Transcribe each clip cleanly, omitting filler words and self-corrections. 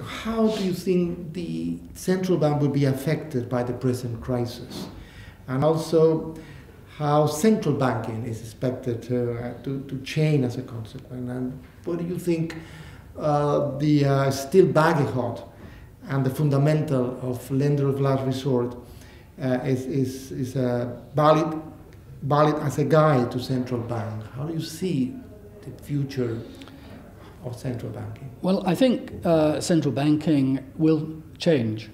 how do you think the central bank will be affected by the present crisis? And also, how central banking is expected to change as a consequence? And what do you think the still baggy-hot and the fundamental of lender of last resort is valid as a guide to central bank? How do you see the future of central banking? Well, I think central banking will change.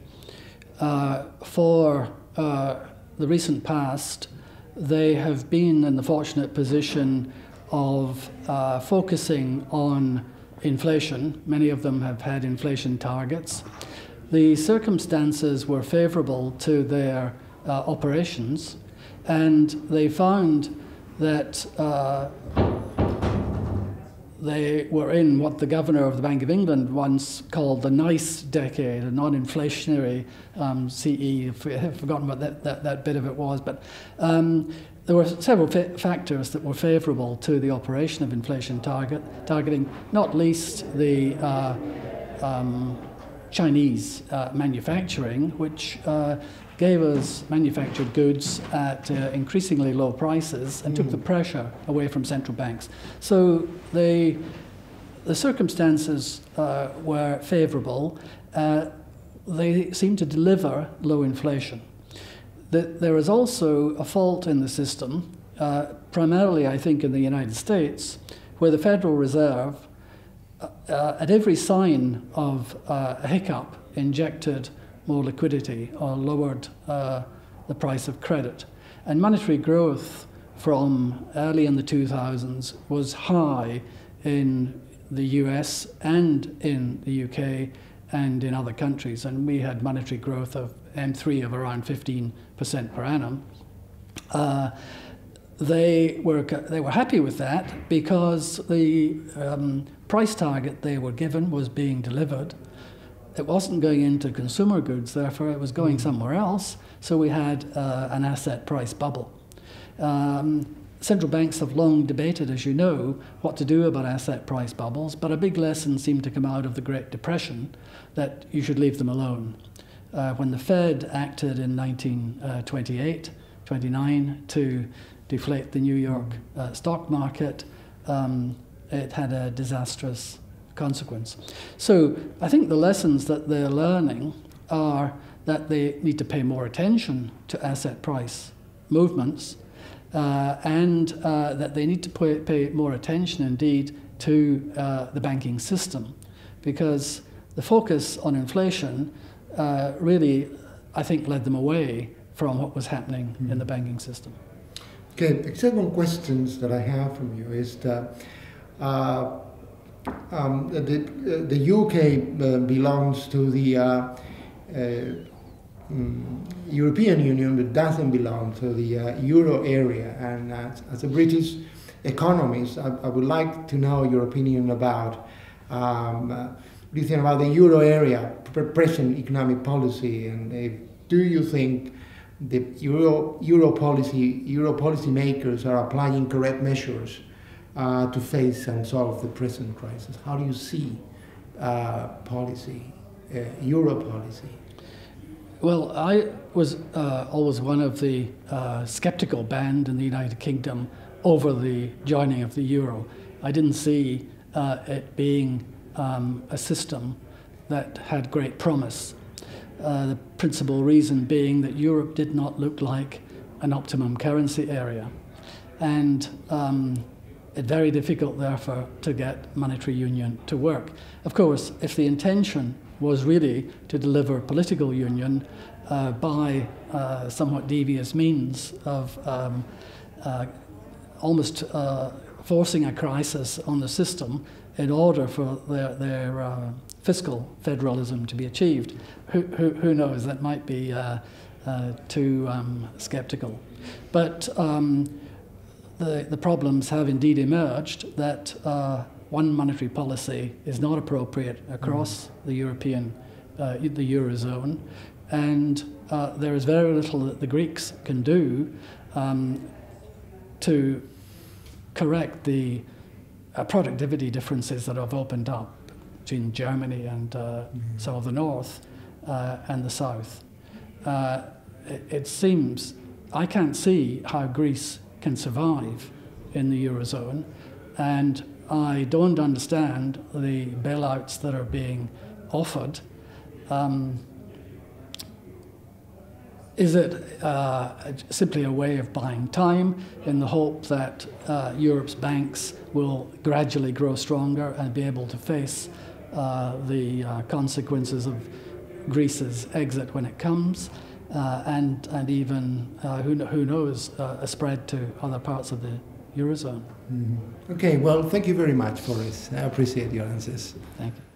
For the recent past, they have been in the fortunate position of focusing on inflation. Many of them have had inflation targets. The circumstances were favorable to their operations, and they found that they were in what the governor of the Bank of England once called the nice decade, a non-inflationary CE. I've forgotten what that bit of it was, but there were several factors that were favourable to the operation of inflation targeting, not least the Chinese manufacturing, which gave us manufactured goods at increasingly low prices and took the pressure away from central banks. So the circumstances were favourable. They seemed to deliver low inflation. There is also a fault in the system, primarily I think in the United States, where the Federal Reserve, at every sign of a hiccup, injected more liquidity or lowered the price of credit. And monetary growth from early in the 2000s was high in the US and in the UK and in other countries. And we had monetary growth of M3 of around 15% per annum. They were happy with that because the price target they were given was being delivered. It wasn't going into consumer goods, therefore it was going somewhere else, so we had an asset price bubble. Central banks have long debated, as you know, what to do about asset price bubbles, but a big lesson seemed to come out of the Great Depression, that you should leave them alone. When the Fed acted in 1928, 29 to deflate the New York stock market, it had a disastrous consequence. So I think the lessons that they're learning are that they need to pay more attention to asset price movements and that they need to pay more attention indeed to the banking system, because the focus on inflation really, I think, led them away from what was happening in the banking system. Okay, the second question that I have from you is that the UK belongs to the European Union, but doesn't belong to the Euro area. And as a British economist, I would like to know your opinion about what do you think about the Euro area present economic policy, and do you think the Euro policy makers are applying correct measures to face and solve the present crisis? How do you see policy, Euro policy? Well, I was always one of the sceptical band in the United Kingdom over the joining of the euro. I didn't see it being a system that had great promise. The principal reason being that Europe did not look like an optimum currency area, and it's very difficult, therefore, to get monetary union to work. Of course, if the intention was really to deliver political union by somewhat devious means of almost forcing a crisis on the system in order for their fiscal federalism to be achieved, who knows, that might be too skeptical. But the problems have indeed emerged that one monetary policy is not appropriate across the European, the Eurozone, and there is very little that the Greeks can do to correct the productivity differences that have opened up. between Germany and some of the north and the south. It seems I can't see how Greece can survive in the Eurozone, and I don't understand the bailouts that are being offered. Is it simply a way of buying time in the hope that Europe's banks will gradually grow stronger and be able to face the consequences of Greece's exit when it comes, and even, who knows, a spread to other parts of the Eurozone? Okay, well, thank you very much, Forrest. I appreciate your answers. Thank you.